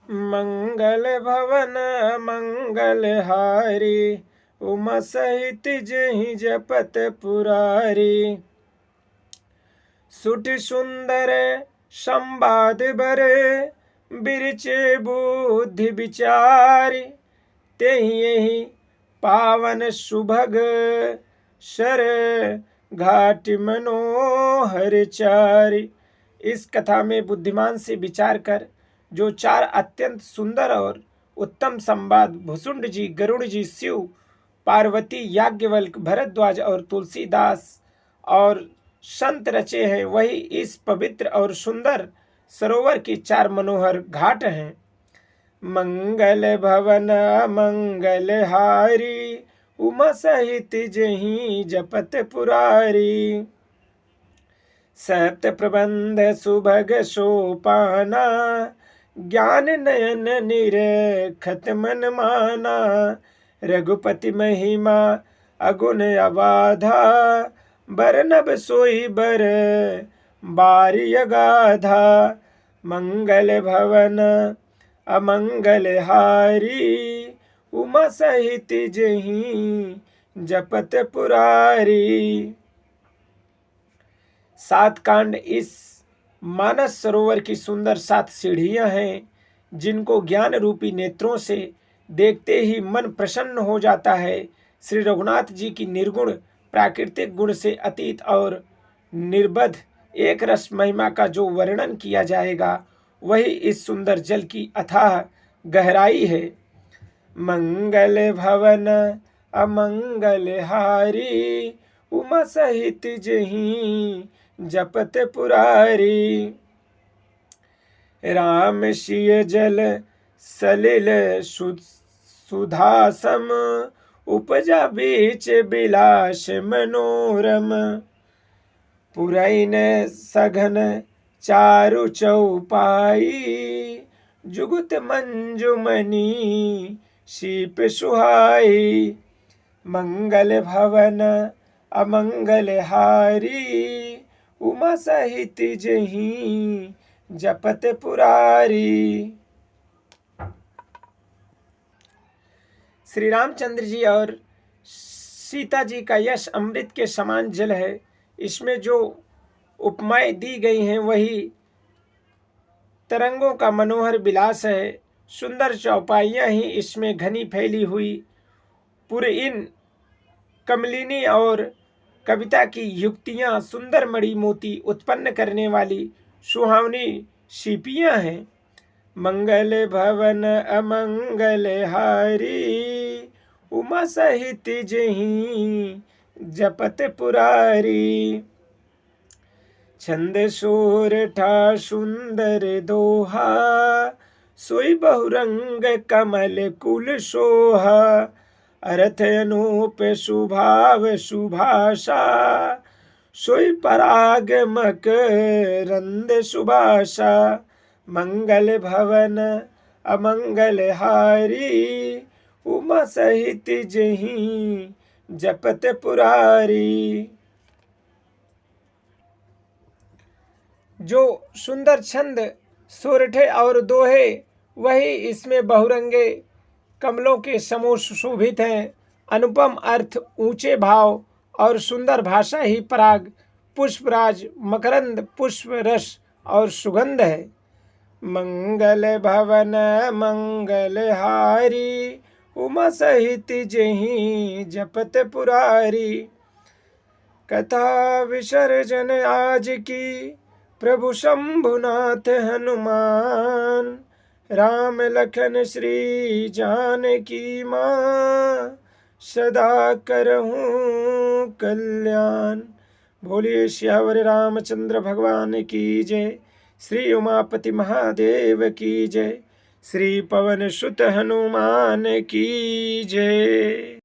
मंगल भवन मंगलहारी, उमा सहित जहि जपत पुरारी। सुठ सुंदर संवाद बरे, बिरचे बुद्धि विचारी। तेहि यही पावन सुभग, सर घाट मनोहर चारि। इस कथा में बुद्धिमान से विचार कर जो 4 अत्यंत सुंदर और उत्तम संवाद भुसुंड जी, गरुड़ जी, शिव पार्वती, याज्ञवल्क, भरद्वाज और तुलसीदास और संत रचे हैं, वही इस पवित्र और सुंदर सरोवर के 4 मनोहर घाट हैं। मंगल भवन मंगलहारी, उमा सहित जहि जपत पुरारी। सप्त प्रबंध सुभग सोपाना, ज्ञान नयन निरखत मन माना। रघुपति महिमा अगुण अबाधा, बरनब सोई बर बारी अगाधा। मंगल भवन अमंगलहारी, उमा सहित जहि जपत पुरारी। 7 कांड इस मानस सरोवर की सुंदर 7 सीढ़ियां हैं, जिनको ज्ञान रूपी नेत्रों से देखते ही मन प्रसन्न हो जाता है। श्री रघुनाथ जी की निर्गुण प्राकृतिक गुण से अतीत और निर्बध एक रस महिमा का जो वर्णन किया जाएगा, वही इस सुंदर जल की अथाह गहराई है। मंगल भवन अमंगलहारी, उमा सहित जहि जपत पुरारी। राम सिय जल सलिल सुधासम, उपजा बीच बिलास मनोरम। पुरैन सघन चारु चौपाई, जुगुत मंजुमणि शीप सुहाई। मंगल भवन अमंगलहारी, उमा सहित जहि जपत पुरारी। श्री रामचंद्र जी और सीता जी का यश अमृत के समान जल है। इसमें जो उपमाएं दी गई हैं वही तरंगों का मनोहर विलास है। सुंदर चौपाइयां ही इसमें घनी फैली हुई पुरइन कमलिनी और कविता की युक्तियां, सुंदर मणि मोती उत्पन्न करने वाली सुहावनी शिपियां हैं। मंगल भवन अमंगलहारी, उमा सहित जहि जपत पुरारी। छंद सोरठा सुंदर दोहा, सोई बहुरंग कमल कुल सोहा। अर्थ अनूप सुभाव सुभाषा, सोई पराग मकरंद सुभाषा। मंगल भवन अमंगलहारी, उमा सहित जहि जपत पुरारी। जो सुंदर छंद, सोरठे और दोहे, वही इसमें बहुरंगे कमलों के समूह सुशोभित हैं। अनुपम अर्थ, ऊंचे भाव और सुंदर भाषा ही पराग, पुष्पराज, मकरंद, पुष्प रस और सुगंध है। मंगल भवन मंगलहारी, उमा सहित जहि जपत पुरारी। कथा विसर्जन आज की, प्रभु शंभुनाथ हनुमान। राम लखन श्री जानकी मां, सदा करहूँ कल्याण। बोलिए श्यावर रामचंद्र भगवान की जय। श्री उमापति महादेव की जय। श्री पवन सुत हनुमान की जय।